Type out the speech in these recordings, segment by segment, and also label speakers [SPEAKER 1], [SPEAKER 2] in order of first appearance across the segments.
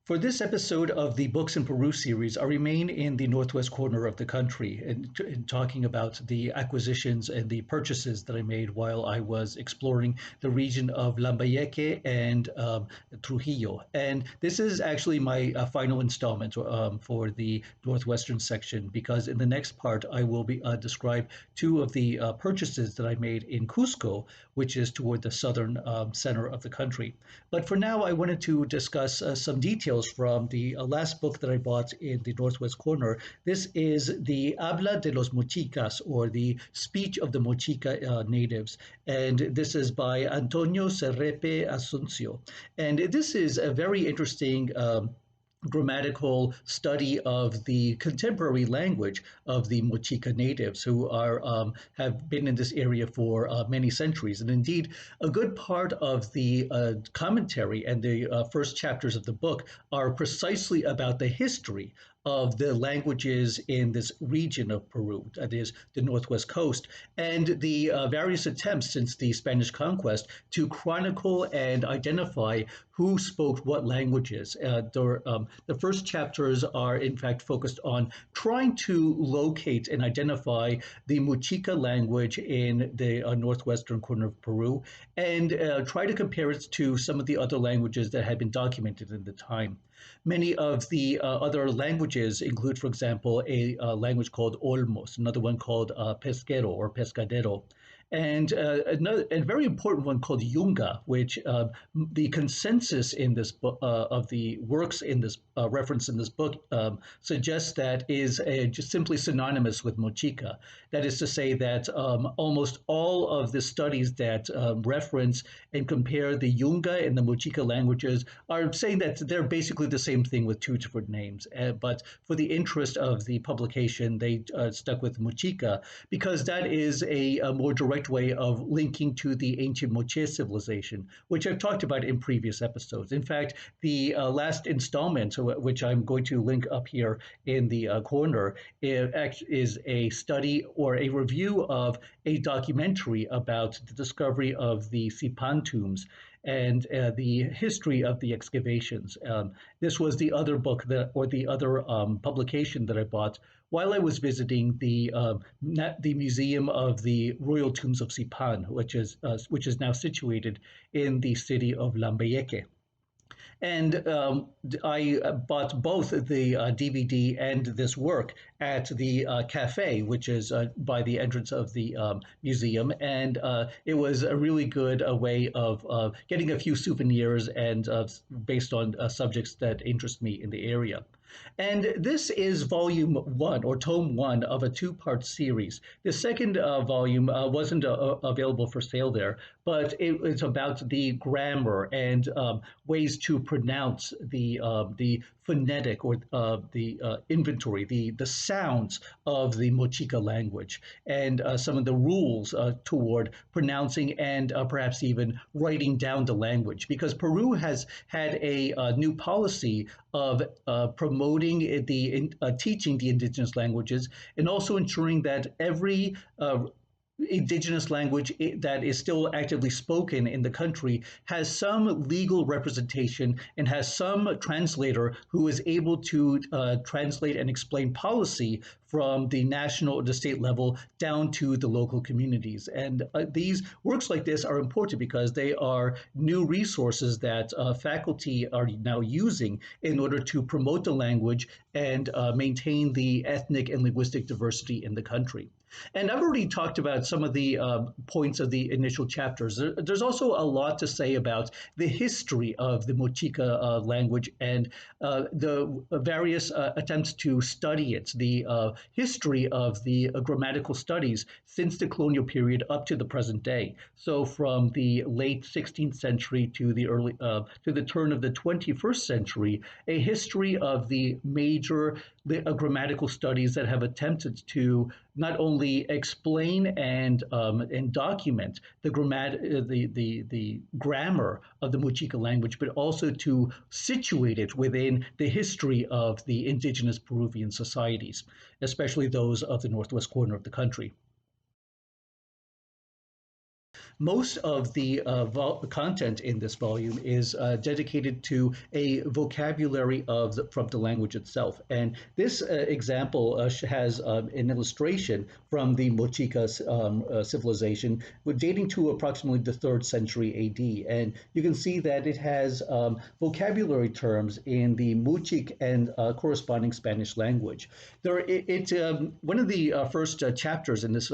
[SPEAKER 1] For this episode of the Books in Peru series, I remain in the northwest corner of the country and talking about the acquisitions and the purchases that I made while I was exploring the region of Lambayeque and Trujillo. And this is actually my final installment for the northwestern section because in the next part I will be describe two of the purchases that I made in Cusco, which is toward the southern center of the country. But for now, I wanted to discuss some details from the last book that I bought in the northwest corner. This is the Habla de los Mochicas, or the Speech of the Mochica Natives. And this is by Antonio Serrepe Ascencio. And this is a very interesting grammatical study of the contemporary language of the Mochica natives who are have been in this area for many centuries. And indeed, a good part of the commentary and the first chapters of the book are precisely about the history of the languages in this region of Peru, that is the northwest coast, and the various attempts since the Spanish conquest to chronicle and identify who spoke what languages. The first chapters are in fact focused on trying to locate and identify the Mochica language in the northwestern corner of Peru and try to compare it to some of the other languages that had been documented in the time. Many of the other languages include, for example, a language called Olmos, another one called Pesquero or Pescadero, and a very important one called Yunca, which the consensus in this book of the works in this reference in this book suggests that is just simply synonymous with Mochica. That is to say that almost all of the studies that reference and compare the Yunga and the Mochica languages are saying that they're basically the same thing with two different names. But for the interest of the publication, they stuck with Mochica because that is a more direct way of linking to the ancient Moche civilization, which I've talked about in previous episodes. In fact, the last installment, which I'm going to link up here in the corner, is a study or a review of a documentary about the discovery of the Sipan tombs and the history of the excavations. This was the other book or the other publication that I bought while I was visiting the Museum of the Royal Tombs of Sipan, which is now situated in the city of Lambayeque. And I bought both the DVD and this work at the cafe, which is by the entrance of the museum. And it was a really good way of getting a few souvenirs and based on subjects that interest me in the area. And this is volume one or tome one of a two-part series. The second volume wasn't available for sale there, but it's about the grammar and ways to pronounce the phonetic or the inventory, the sounds of the Mochica language, and some of the rules toward pronouncing and perhaps even writing down the language. Because Peru has had a new policy of promoting teaching the indigenous languages and also ensuring that every indigenous language that is still actively spoken in the country has some legal representation and has some translator who is able to translate and explain policy from the national or the state level down to the local communities. And these works like this are important because they are new resources that faculty are now using in order to promote the language and maintain the ethnic and linguistic diversity in the country. And I've already talked about some of the points of the initial chapters. There's also a lot to say about the history of the Mochica language and the various attempts to study it, the history of the grammatical studies since the colonial period up to the present day. So from the late 16th century to the turn of the 21st century, a history of the major grammatical studies that have attempted to not only explain and document the grammar of the Mochica language, but also to situate it within the history of the indigenous Peruvian societies, especially those of the northwest corner of the country. Most of the content in this volume is dedicated to a vocabulary from the language itself. And this example has an illustration from the Mochica civilization, dating to approximately the 3rd century AD. And you can see that it has vocabulary terms in the Muchic and corresponding Spanish language. One of the first chapters in this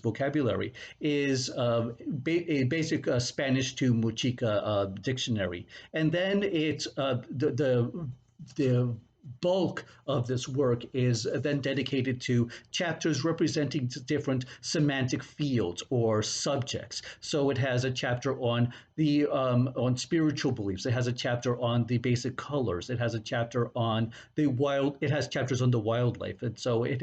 [SPEAKER 1] vocabulary is a basic Spanish to Mochica dictionary, and then it's the bulk of this work is then dedicated to chapters representing different semantic fields or subjects. So it has a chapter on the on spiritual beliefs. It has a chapter on the basic colors. It has a chapter on the wild. It has chapters on the wildlife, and so it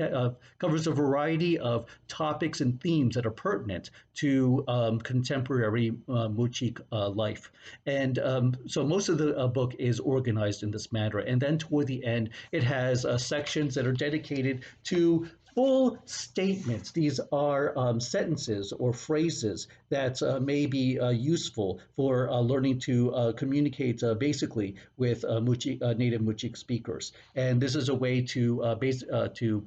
[SPEAKER 1] covers a variety of topics and themes that are pertinent to contemporary Mochic life. And so most of the book is organized in this manner. And then toward the end, it has sections that are dedicated to full statements. These are sentences or phrases that may be useful for learning to communicate basically with native Mochic speakers. And this is a way to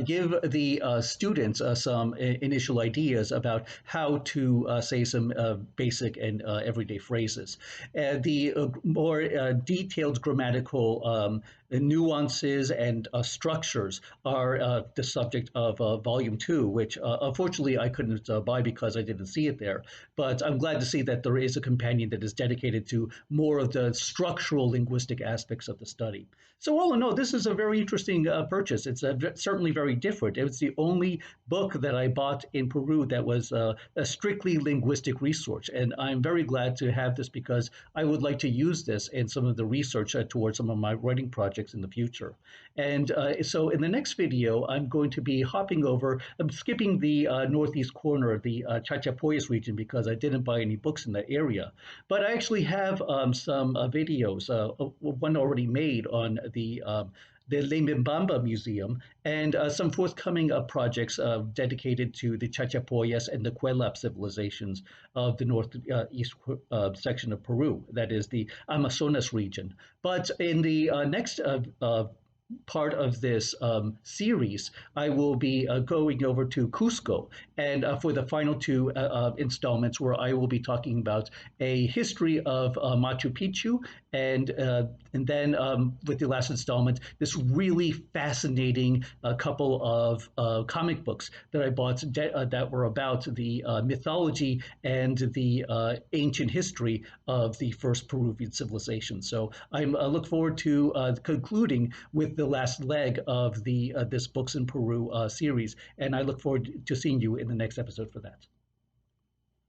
[SPEAKER 1] give the students some initial ideas about how to say some basic and everyday phrases. The more detailed grammatical nuances and structures are the subject of volume 2, which unfortunately I couldn't buy because I didn't see it there. But I'm glad to see that there is a companion that is dedicated to more of the structural linguistic aspects of the study. So all in all, this is a very interesting purchase. It's certainly very different. It was the only book that I bought in Peru that was a strictly linguistic resource. And I'm very glad to have this because I would like to use this in some of the research towards some of my writing projects in the future. And so in the next video, I'm going to be I'm skipping the northeast corner of the Chachapoyas region because I didn't buy any books in that area. But I actually have some videos, one already made on the Lambayeque Museum, and some forthcoming projects dedicated to the Chachapoyas and the Naymlap civilizations of the northeast section of Peru, that is the Amazonas region. But in the next part of this series, I will be going over to Cusco, and for the final 2 installments, where I will be talking about a history of Machu Picchu, and then with the last installment, this really fascinating couple of comic books that I bought that were about the mythology and the ancient history of the first Peruvian civilization. So I look forward to concluding with the last leg of this Books in Peru series, and I look forward to seeing you in the next episode for that.